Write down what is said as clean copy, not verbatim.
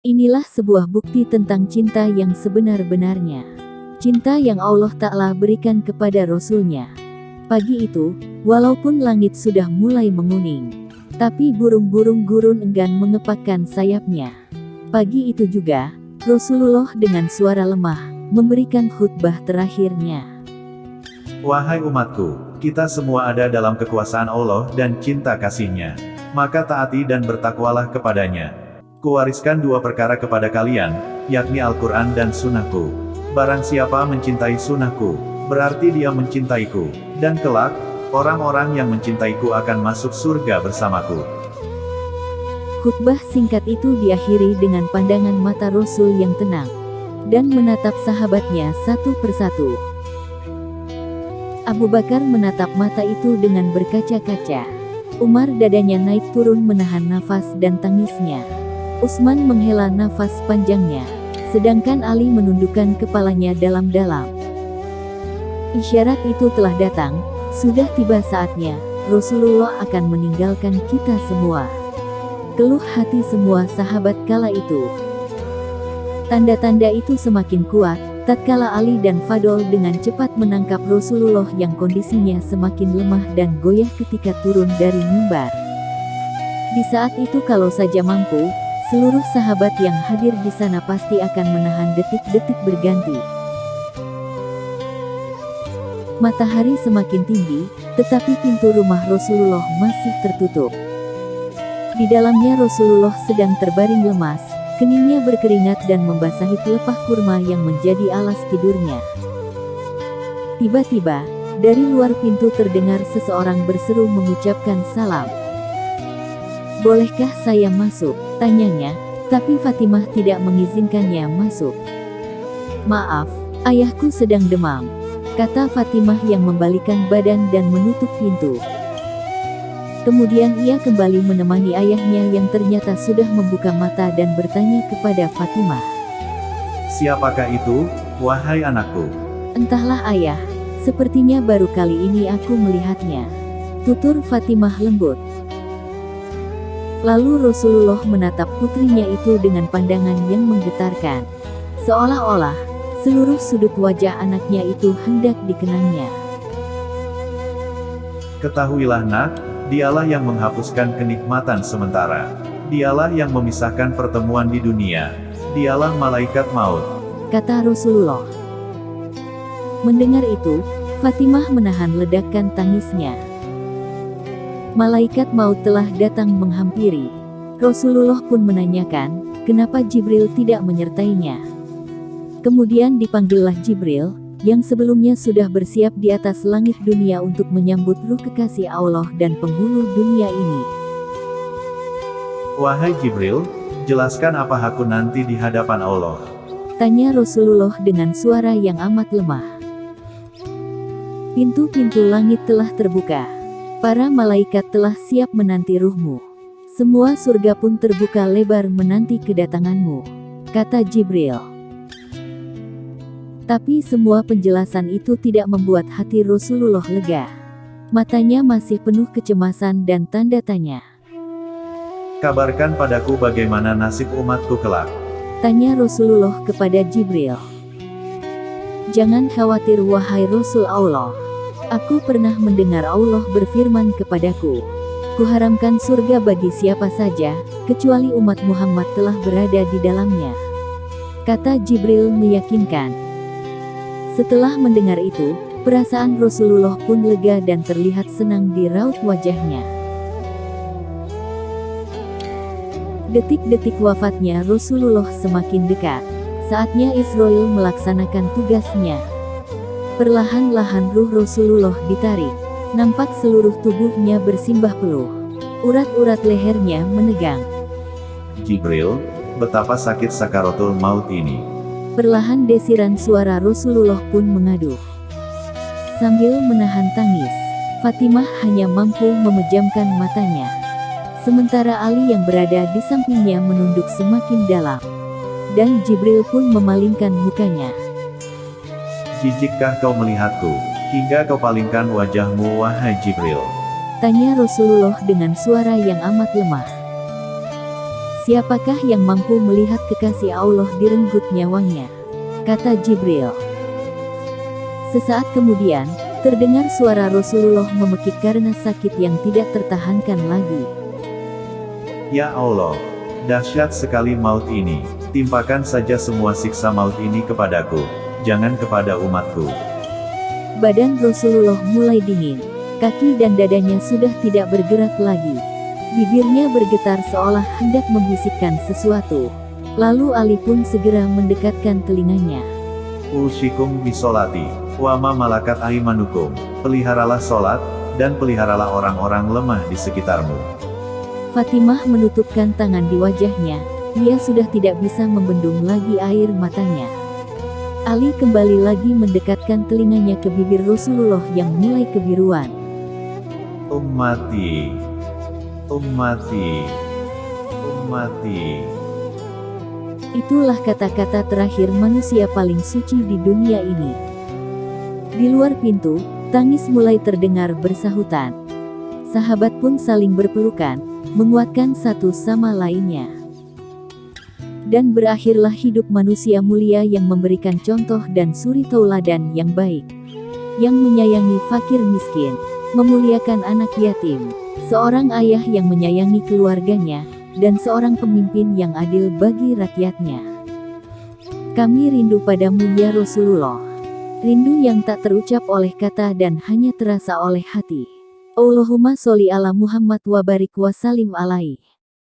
Inilah sebuah bukti tentang cinta yang sebenar-benarnya. Cinta yang Allah Ta'ala berikan kepada Rasul-Nya. Pagi itu, walaupun langit sudah mulai menguning, tapi burung-burung gurun enggan mengepakkan sayapnya. Pagi itu juga, Rasulullah dengan suara lemah, memberikan khutbah terakhirnya. Wahai umatku, kita semua ada dalam kekuasaan Allah dan cinta kasih-Nya. Maka taati dan bertakwalah kepadanya. Kuwariskan dua perkara kepada kalian, yakni Al-Quran dan Sunnahku. Barang siapa mencintai Sunnahku, berarti dia mencintaiku, dan kelak, orang-orang yang mencintaiku akan masuk surga bersamaku. Khutbah singkat itu diakhiri dengan pandangan mata Rasul yang tenang, dan menatap sahabatnya satu persatu. Abu Bakar menatap mata itu dengan berkaca-kaca. Umar dadanya naik turun menahan nafas dan tangisnya. Utsman menghela nafas panjangnya, sedangkan Ali menundukkan kepalanya dalam-dalam. Isyarat itu telah datang, sudah tiba saatnya, Rasulullah akan meninggalkan kita semua. Keluh hati semua sahabat kala itu. Tanda-tanda itu semakin kuat, tatkala Ali dan Fadl dengan cepat menangkap Rasulullah yang kondisinya semakin lemah dan goyah ketika turun dari mimbar. Di saat itu kalau saja mampu, seluruh sahabat yang hadir di sana pasti akan menahan detik-detik berganti. Matahari semakin tinggi, tetapi pintu rumah Rasulullah masih tertutup. Di dalamnya Rasulullah sedang terbaring lemas, keningnya berkeringat dan membasahi pelepah kurma yang menjadi alas tidurnya. Tiba-tiba, dari luar pintu terdengar seseorang berseru mengucapkan salam. "Bolehkah saya masuk?" tanyanya, tapi Fatimah tidak mengizinkannya masuk. "Maaf, ayahku sedang demam," kata Fatimah yang membalikan badan dan menutup pintu. Kemudian ia kembali menemani ayahnya yang ternyata sudah membuka mata dan bertanya kepada Fatimah. "Siapakah itu, wahai anakku?" "Entahlah ayah, sepertinya baru kali ini aku melihatnya," tutur Fatimah lembut. Lalu Rasulullah menatap putrinya itu dengan pandangan yang menggetarkan. Seolah-olah, seluruh sudut wajah anaknya itu hendak dikenangnya. "Ketahuilah nak, dialah yang menghapuskan kenikmatan sementara. Dialah yang memisahkan pertemuan di dunia. Dialah malaikat maut," kata Rasulullah. Mendengar itu, Fatimah menahan ledakan tangisnya. Malaikat maut telah datang menghampiri. Rasulullah pun menanyakan, kenapa Jibril tidak menyertainya. Kemudian dipanggillah Jibril, yang sebelumnya sudah bersiap di atas langit dunia untuk menyambut ruh kekasih Allah dan penghulu dunia ini. "Wahai Jibril, jelaskan apa hakku nanti di hadapan Allah?" tanya Rasulullah dengan suara yang amat lemah. "Pintu-pintu langit telah terbuka. Para malaikat telah siap menanti ruhmu. Semua surga pun terbuka lebar menanti kedatanganmu," kata Jibril. Tapi semua penjelasan itu tidak membuat hati Rasulullah lega. Matanya masih penuh kecemasan dan tanda tanya. "Kabarkan padaku bagaimana nasib umatku kelak?" tanya Rasulullah kepada Jibril. "Jangan khawatir wahai Rasul Allah. Aku pernah mendengar Allah berfirman kepadaku, kuharamkan surga bagi siapa saja, kecuali umat Muhammad telah berada di dalamnya," kata Jibril meyakinkan. Setelah mendengar itu, perasaan Rasulullah pun lega dan terlihat senang di raut wajahnya. Detik-detik wafatnya Rasulullah semakin dekat. Saatnya Israel melaksanakan tugasnya. Perlahan-lahan ruh Rasulullah ditarik. Nampak seluruh tubuhnya bersimbah peluh. Urat-urat lehernya menegang. "Jibril, betapa sakit sakaratul maut ini." Perlahan desiran suara Rasulullah pun mengaduh. Sambil menahan tangis, Fatimah hanya mampu memejamkan matanya. Sementara Ali yang berada di sampingnya menunduk semakin dalam. Dan Jibril pun memalingkan mukanya. "Jijikkah kau melihatku, hingga kau palingkan wajahmu wahai Jibril?" tanya Rasulullah dengan suara yang amat lemah. Siapakah yang mampu melihat kekasih Allah direnggut nyawanya? Kata Jibril. Sesaat kemudian, terdengar suara Rasulullah memekik karena sakit yang tidak tertahankan lagi. Ya Allah, dahsyat sekali maut ini. Timpakan saja semua siksa maut ini kepadaku, jangan kepada umatku. Badan Rasulullah mulai dingin. Kaki dan dadanya sudah tidak bergerak lagi. Bibirnya bergetar seolah hendak membisikkan sesuatu. Lalu Ali pun segera mendekatkan telinganya. Usikum bisolati, wa ma malakat aimanukum. Peliharalah solat, dan peliharalah orang-orang lemah di sekitarmu. Fatimah menutupkan tangan di wajahnya. Dia sudah tidak bisa membendung lagi air matanya. Ali kembali lagi mendekatkan telinganya ke bibir Rasulullah yang mulai kebiruan. Ummati, ummati, ummati. Itulah kata-kata terakhir manusia paling suci di dunia ini. Di luar pintu, tangis mulai terdengar bersahutan. Sahabat pun saling berpelukan, menguatkan satu sama lainnya. Dan berakhirlah hidup manusia mulia yang memberikan contoh dan suri tauladan yang baik. Yang menyayangi fakir miskin, memuliakan anak yatim, seorang ayah yang menyayangi keluarganya, dan seorang pemimpin yang adil bagi rakyatnya. Kami rindu padamu ya Rasulullah. Rindu yang tak terucap oleh kata dan hanya terasa oleh hati. Allahumma sholli ala Muhammad wa barik wa salim alaihi.